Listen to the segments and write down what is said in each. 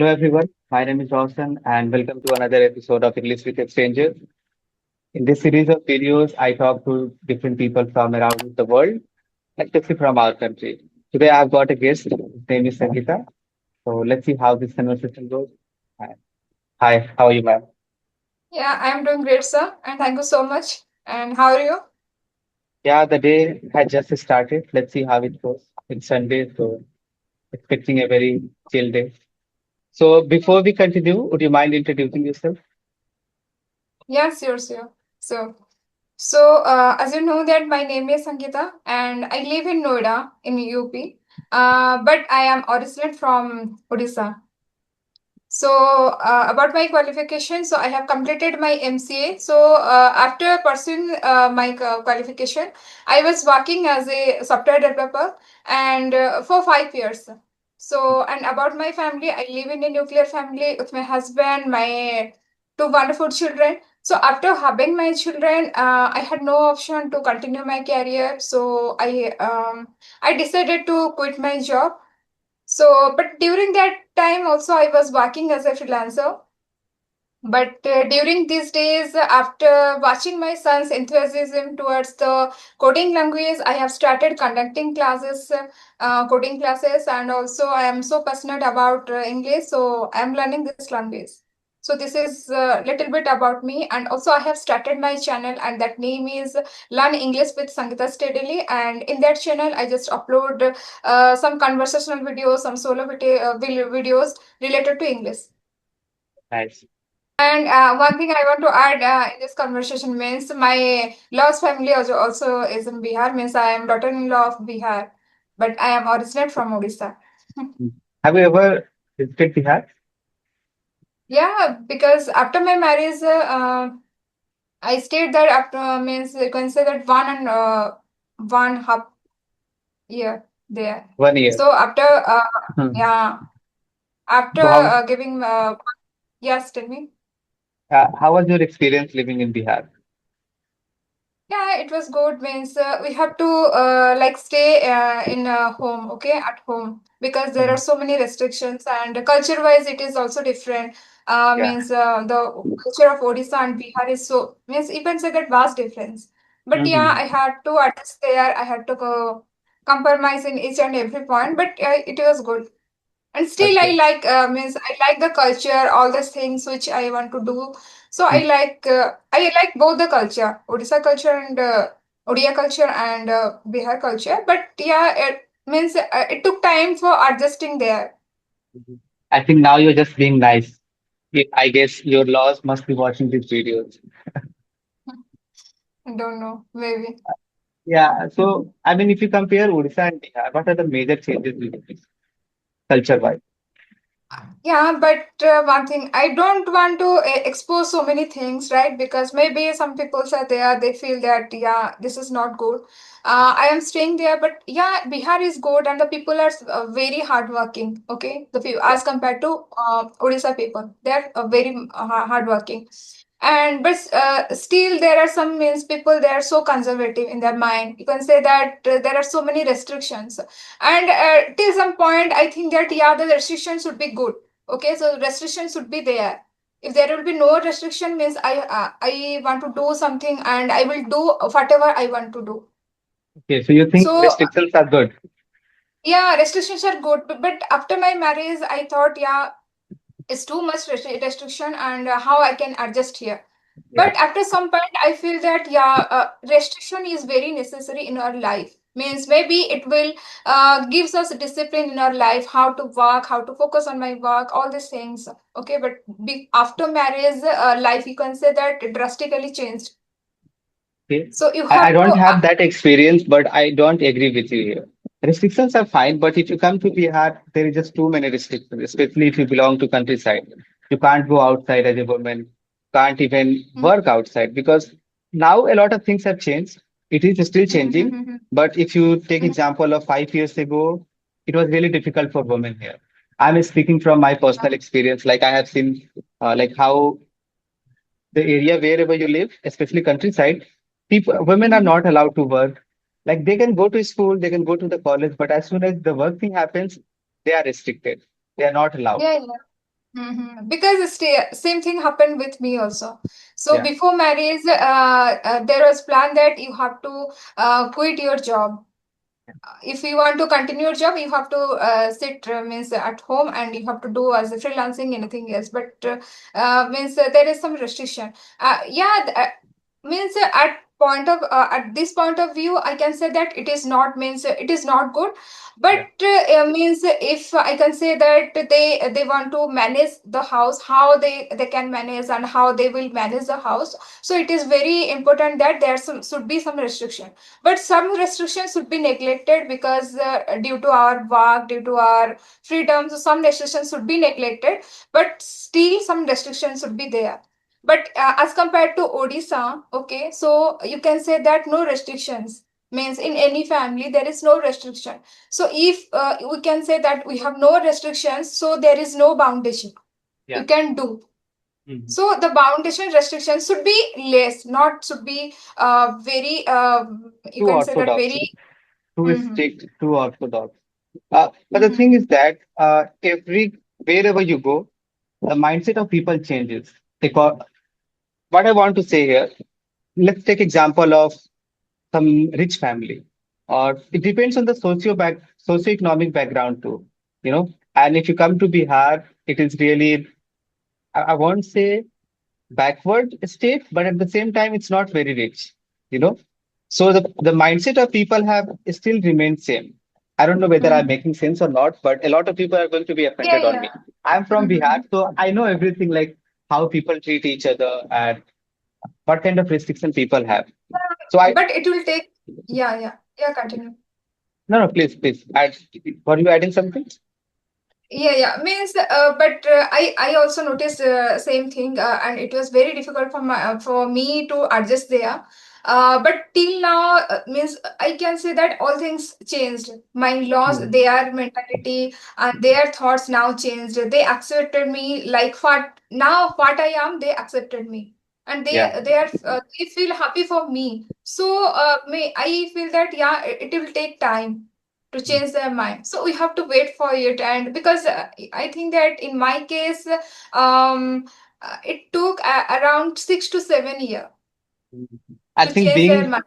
Hello everyone, my name is Roshan and welcome to another episode of English with Strangers. In this series of videos, I talk to different people from around the world, especially from our country. Today I've got a guest, his name is Sangita. So let's see how this conversation goes. Hi, Hi, how are you, ma'am? Yeah, I'm doing great, sir, and thank you so much. And how are you? Yeah, the day had just started. Let's see how it goes. It's Sunday, so expecting a very chill day. So before we continue, would you mind introducing yourself? Yes, sure. So, as you know that my name is Sangita, and I live in Noida in UP. But I am originally from Odisha. So, about my qualification, so I have completed my MCA. So, after pursuing my qualification, I was working as a software developer and for 5 years. So, and about my family, I live in a nuclear family with my husband, my two wonderful children. So, after having my children, I had no option to continue my career. So, I decided to quit my job. So, but during that time also I was working as a freelancer. But during these days, after watching my son's enthusiasm towards the coding language, I have started conducting classes, coding classes, and also I am so passionate about English, so I am learning this language. So this is a little bit about me, and also I have started my channel, and that name is Learn English with Sangita Steadily. And in that channel, I just upload some conversational videos, some solo videos related to English. Nice. And one thing I want to add in this conversation means my law's family also is in Bihar, means I am daughter-in-law of Bihar, but I am originated from Odisha. Have you ever visited Bihar? Yeah, because after my marriage, I stayed there after means you can say that 1.5 year there. 1 year. So after Hmm. yeah, after So giving yes, tell me. how was your experience living in Bihar? Yeah, it was good. Means we have to like stay in a home, okay, at home because there are Mhm. so many restrictions and culture-wise it is also different. Yeah. Means the culture of Odisha and Bihar is so means you can say that vast difference. But yeah, Hmm. I had to adjust there. I had to go compromise in each and every point, but it was good. And still I Okay. like means I like the culture, all these things which I want to do. So Mm. I like both the culture, Odisha culture and Odia culture and Bihar culture. But yeah, it means it took time for adjusting there. Mhm. I think now you're just being nice. I guess your laws must be watching these videos. I don't know, maybe. Yeah. So, I mean, if you compare Odisha and Bihar, what are the major changes you notice culture-wise? Yeah, but one thing, I don't want to expose so many things, right? Because maybe some people are there, they feel that, yeah, this is not good. I am staying there, but yeah, Bihar is good and the people are very hardworking, okay? The people, Yeah. as compared to Odisha people, they're very hardworking. And but still, there are some means people they are so conservative in their mind. You can say that there are so many restrictions, and till some point, I think that yeah, the restrictions should be good. Okay, so restrictions should be there. If there will be no restriction, means I want to do something and I will do whatever I want to do. Okay. So you think So restrictions are good? yeah, restrictions are good. But after my marriage, I thought yeah, it's too much restriction and how I can adjust here. Yeah. But after some point, I feel that yeah, restriction is very necessary in our life. Means maybe it will gives us discipline in our life, how to work, how to focus on my work, all these things. Okay, but after marriage, life you can say that drastically changed. Okay. So you I have to don't have that experience, but I don't agree with you here. Restrictions are fine, but if you come to Bihar, there is just too many restrictions, especially if you belong to countryside. You can't go outside as a woman, can't even Mhm, work outside because now a lot of things have changed. It is still mhm, changing, mhm, but if you take mhm, example of 5 years ago, it was really difficult for women here. I'm speaking from my personal experience, like I have seen like how the area wherever you live, especially countryside, people, women are mhm. not allowed to work. Like they can go to school, they can go to the college, but as soon as the work thing happens, they are restricted. They are not allowed. Yeah, yeah. Because same thing happened with me also. So Yeah, before marriage, there was plan that you have to quit your job. If you want to continue your job, you have to sit means at home, and you have to do as a freelancing anything else. But means there is some restriction. Yeah, means at this point of view, I can say that it is not means it is not good. But yeah, means if I can say that they want to manage the house, how they can manage and how they will manage the house. So it is very important that there should be some restriction, but some restrictions should be neglected because due to our work, due to our freedom, so some restrictions should be neglected, but still some restrictions should be there. But as compared to Odisha, okay, so you can say that no restrictions means in any family there is no restriction. So if we can say that we have no restrictions, so there is no foundation yeah. you can do. Mhm. So the foundation restrictions should be less, not should be very you Too can say that orthodox, very. too Mhm, strict, too orthodox. But the thing mhm. is that wherever you go, the mindset of people changes. Because what I want to say here, let's take example of some rich family, or it depends on the socioeconomic background too. You know, and if you come to Bihar, it is really I won't say backward state, but at the same time, it's not very rich, you know. So the mindset of people have still remained same. I don't know whether I'm Mhm. making sense or not, but a lot of people are going to be Yeah, offended on yeah. me. I'm from Bihar, Mhm. so I know everything like how people treat each other and what kind of restriction people have. So I But it will take. Yeah, yeah, yeah. Continue. no no please please add. Were you adding something? Yeah, yeah. Means, but I also noticed same thing, and it was very difficult for me to adjust there. But till now, means I can say that all things changed. My in-laws, Mhm. their mentality and their thoughts now changed. They accepted me like what I am. They accepted me, and Yeah. they feel happy for me. So may I feel that yeah, it will take time to change their mind, so we have to wait for it. And because I think that in my case it took around 6 to 7 years I to think change their being mind.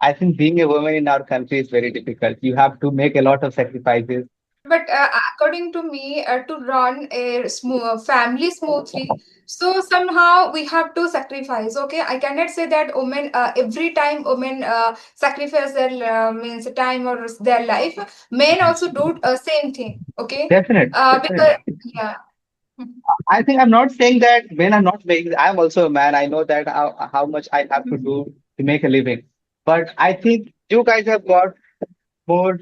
I think being a woman in our country is very difficult. You have to make a lot of sacrifices. But according to me, to run a family smoothly, so somehow we have to sacrifice. Okay, I cannot say that women every time women sacrifice their means time or their life. Men also do same thing. Okay, Definitely, because definitely. yeah. I think I'm not saying that when I'm not making, I'm also a man. I know that how much I have to do to make a living. But I think you guys have got more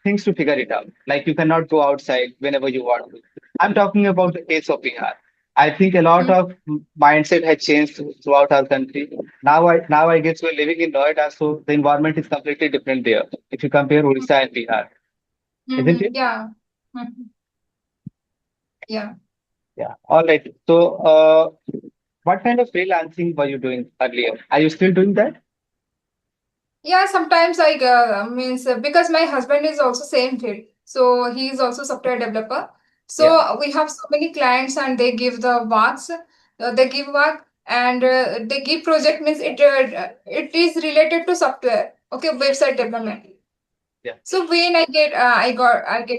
things to figure it out. Like you cannot go outside whenever you want to. I'm talking about the case of Bihar. I think a lot of mindset has changed throughout our country. Now I guess we're living in Noida, so the environment is completely different there. If you compare Odisha and Bihar, isn't it? Yeah. Mhm. Yeah. Yeah. All right. So, what kind of freelancing were you doing earlier? Are you still doing that? Yeah, sometimes I means because my husband is also same field, so he is also software developer. Yeah. So we have so many clients, and they give the works, they give work, and they give project means it is related to software. Okay, website development. Yeah. So when I get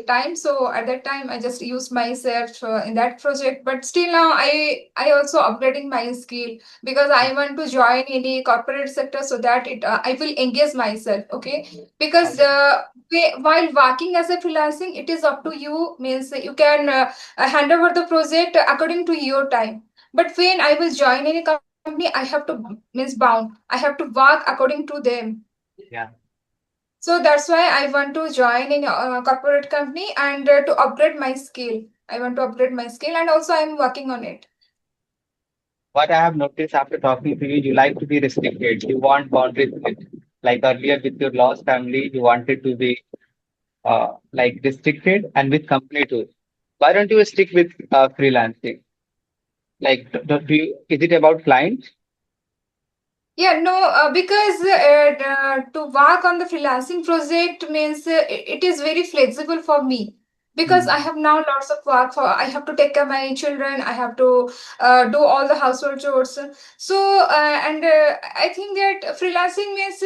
time. So at that time, I just use myself in that project. But still now, I also upgrading my skill because I want to join any corporate sector so that it I will engage myself. Okay, All because right. while working as a freelancing, it is up to you. Means you can hand over the project according to your time. But when I will join any company, I have to means bound. I have to work according to them. Yeah. So that's why I want to join in a corporate company and to upgrade my skill. I want to upgrade my skill, and also I'm working on it. What I have noticed after talking to you, you like to be restricted. You want boundaries with, like earlier with your lost family, you wanted to be like restricted and with company too. Why don't you stick with freelancing? Like, is it about client? Yeah, no, because to work on the freelancing project means it is very flexible for me. because I Mm. have now lots of work for I have to take care of my children. I have to do all the household chores. So and I think that freelancing means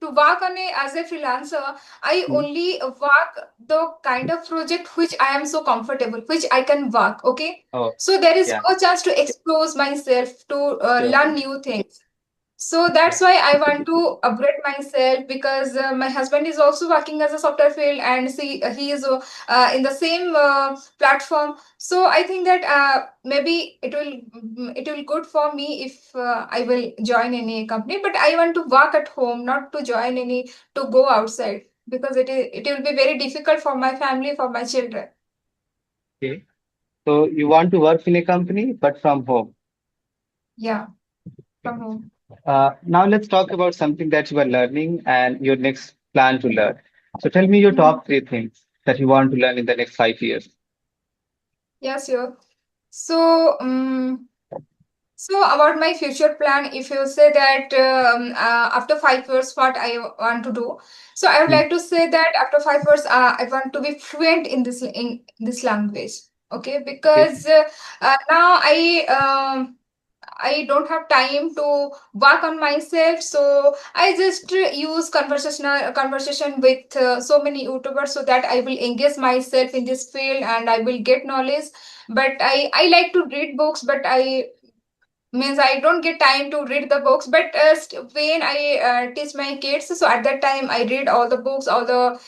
to work on a as a freelancer. I Mm. only work the kind of project which I am so comfortable, which I can work. Okay, Oh, so there is yeah, no chance to expose myself to sure. learn new things. So Yeah. that's why I want to upgrade myself because my husband is also working as a software field and see he is in the same platform. So I think that maybe it will good for me if I will join any company. But I want to work at home, not to join any to go outside because it will be very difficult for my family, for my children. Okay. So you want to work in a company, but from home. Yeah, Okay. from home. Now let's talk about something that you are learning and your next plan to learn. So tell me your Mhm. top three things that you want to learn in the next 5 years. Yes, sure. So. So about my future plan, if you say that after 5 years, what I want to do, so I would Hmm. like to say that after 5 years, I want to be fluent in this language. Okay, Okay. because now I don't have time to work on myself, so I just use conversation with so many YouTubers so that I will engage myself in this field and I will get knowledge. But I like to read books, but I means I don't get time to read the books. But when I teach my kids, so at that time I read all the books, all the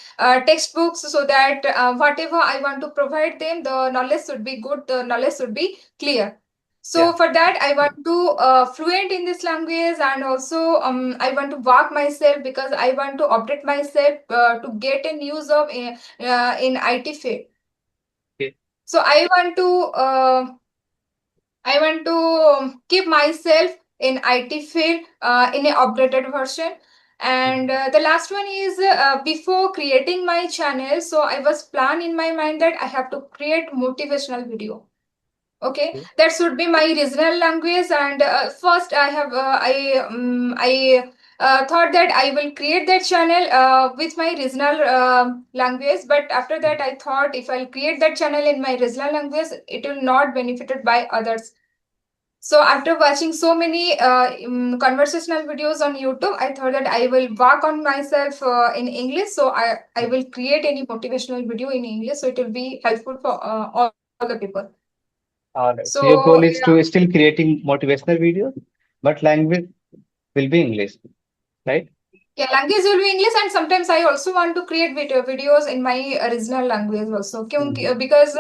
textbooks, so that whatever I want to provide them, the knowledge should be good, the knowledge should be clear. Yeah. So for that I want to fluent in this language, and also I want to work myself because I want to update myself to get a news of in IT field. Okay. So I want to keep myself in IT field in an updated version. And Mhm. the last one is before creating my channel, so I was plan in my mind that I have to create motivational video. Okay, Okay. that should be my regional language. And first, I thought that I will create that channel with my regional language. But after that, Mhm. I thought if I'll create that channel in my regional language, it will not benefited by others. So after watching so many conversational videos on YouTube, I thought that I will work on myself in English. So I will create any motivational video in English. So it will be helpful for all the people. All right. So your So goal yeah, is to still creating motivational videos, but language will be English, right? yeah, language will be English, and sometimes I also want to create videos in my original language also. Hmm. Because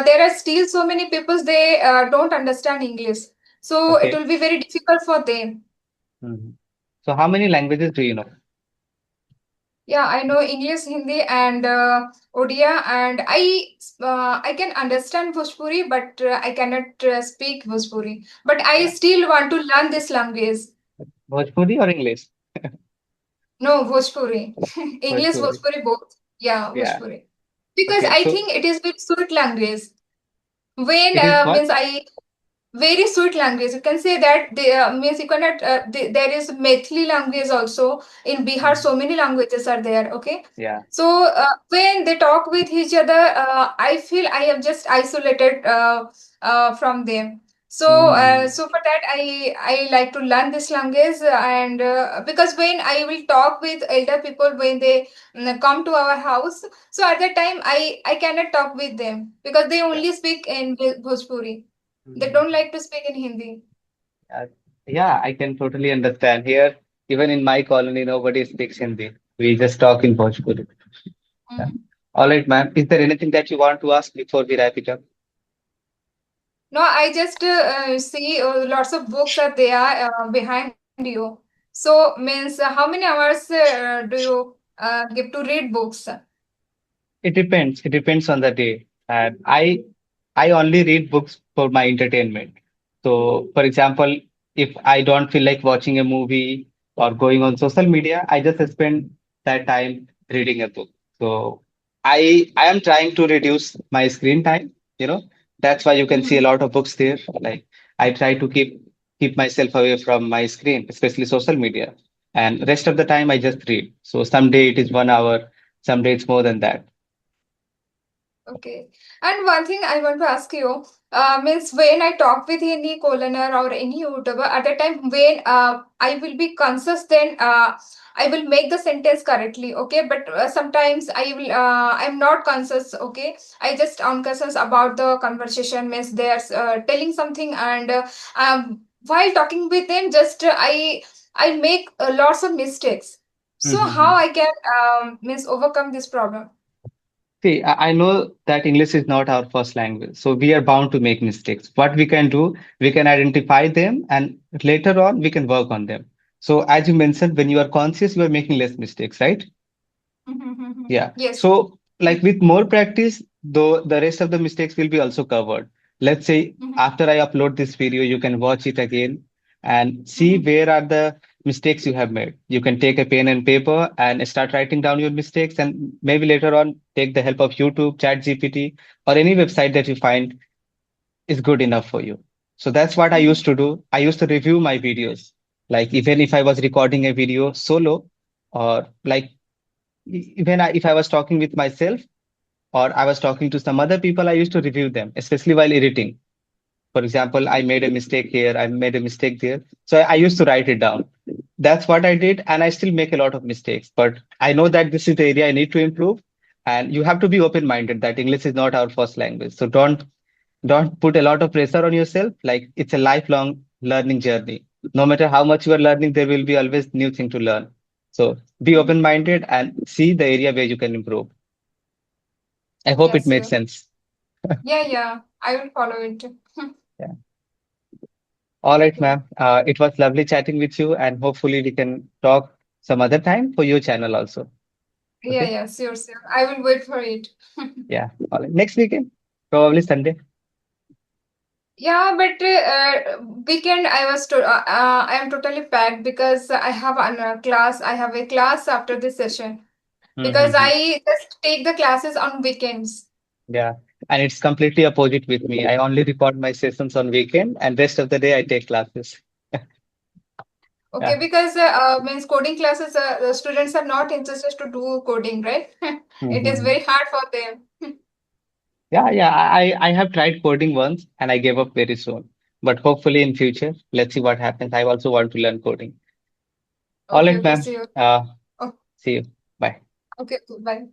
there are still so many people they don't understand English, so it Okay. will be very difficult for them. Hmm. So how many languages do you know? Yeah, I know English, Hindi, and Odia, and I can understand Bhojpuri, but I cannot speak Bhojpuri. But I Yeah. still want to learn this language. Bhojpuri or English? No, Bhojpuri, English, Bhojpuri. Bhojpuri, both. Yeah, Yeah. Bhojpuri, because Okay. I So think it is very sweet language. When it is what? means I very sweet language. You can say that means you cannot. There is Methili language also in Bihar. Mhm. So many languages are there. Okay, Yeah. so when they talk with each other, I feel I am just isolated from them. So Hmm. so for that I like to learn this language. And because when I will talk with elder people when they come to our house, so at that time I cannot talk with them because they Yeah. only speak in Bhojpuri. They don't Mhm. like to speak in Hindi. Yeah. Yeah, I can totally understand. Here, even in my colony, nobody speaks Hindi. We just talk in Bhojpuri. Yeah. Mm. All right, ma'am. Is there anything that you want to ask before we wrap it up? No, I just see lots of books are there behind you. So means how many hours do you give to read books? It depends. It depends on the day. And I only read books for my entertainment. So, for example, if I don't feel like watching a movie or going on social media, I just spend that time reading a book. So, I am trying to reduce my screen time, you know. That's why you can see a Mhm. lot of books there. Like I try to keep myself away from my screen, especially social media. And rest of the time I just read. So, some day it is 1 hour, some day it's more than that. Okay. And one thing I want to ask you, means when I talk with any co-learner or any YouTuber, at the time when I will be conscious, then I will make the sentence correctly. Okay, but sometimes I'm not conscious. Okay, I just unconscious about the conversation. Means they're telling something, and while talking with them, just I make lots of mistakes. So how Mhm. I can means overcome this problem? See, I know that English is not our first language, so we are bound to make mistakes. What we can do, we can identify them, and later on, we can work on them. So, as you mentioned, when you are conscious, you are making less mistakes, right? Yeah. Yes. So, like with more practice, though the rest of the mistakes will be also covered. Let's say Mhm, after I upload this video, you can watch it again and see mhm, where are the mistakes you have made. You can take a pen and paper and start writing down your mistakes, and maybe later on take the help of YouTube, Chat GPT, or any website that you find is good enough for you. So that's what I mhm, used to do. I used to review my videos. Like even if I was recording a video solo, or like if I was talking with myself or I was talking to some other people, I used to review them, especially while editing. For example, I made a mistake here, I made a mistake there. So I used to write it down. That's what I did, and I still make a lot of mistakes. But I know that this is the area I need to improve. And you have to be open-minded that English is not our first language. So don't put a lot of pressure on yourself. Like it's a lifelong learning journey. No matter how much you are learning, there will be always new thing to learn. So be mhm. open-minded and see the area where you can improve. I hope it Yes, makes yeah. sense. Yeah, yeah. I will follow it. Yeah. All right, Okay. ma'am. It was lovely chatting with you, and hopefully we can talk some other time for your channel also. Yeah, Okay? yeah, sure, sure. I will wait for it. Yeah. All right. Next weekend, probably Sunday. Yeah, but weekend I am totally packed because I have a class. I have a class after this session because Mm-hmm. I just take the classes on weekends. Yeah. And it's completely opposite with me. I only record my sessions on weekend, and rest of the day I take classes. Okay, Yeah. because means coding classes, the students are not interested to do coding, right? It is Mm-hmm. very hard for them. Yeah, yeah. I have tried coding once, and I gave up very soon. But hopefully in future, let's see what happens. I also want to learn coding. All Okay, right, okay, ma'am. see you. Uh, Oh, See you. Bye. okay, bye.